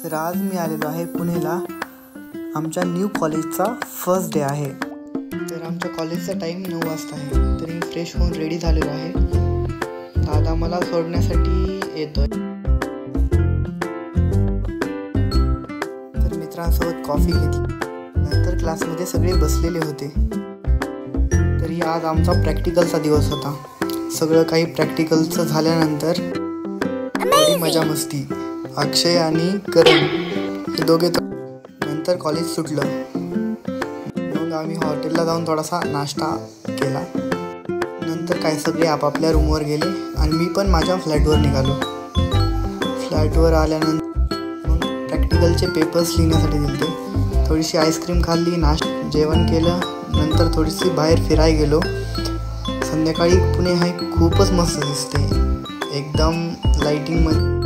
तर आज मी आलेलो आहे पुणेला. आमच्या न्यू कॉलेजचा फर्स्ट डे आहे. तर आमच्या कॉलेजचा टाईम 9 वाजता आहे. तर मी फ्रेश होऊन रेडी झालेलो आहे. दादा मला सोडण्यासाठी येतोय. तर मित्रांसोबत कॉफी घेतली. नंतर क्लासमध्ये सगळे बसलेले होते. तरी आज आमचा प्रॅक्टिकलचा दिवस होता. सगळं काही प्रॅक्टिकलचं झाल्यानंतर थोडी मजा मस्ती. अक्षय आणि करण हे दोघे नंतर कॉलेज सुटलं. मग आम्ही हॉटेलला जाऊन थोडासा नाश्ता केला. नंतर काय सगळे आपापल्या रूमवर गेले आणि मी पण माझ्या फ्लॅटवर निघालो. फ्लॅटवर आल्यानंतर मग प्रॅक्टिकलचे पेपर्स लिहिण्यासाठी दिले. थोडीशी आईस्क्रीम खाल्ली, जेवण केलं. नंतर थोडीशी बाहेर फिरायला गेलो. संध्याकाळी पुणे हे खूपच मस्त दिसते, एकदम लाईटिंगमध्ये.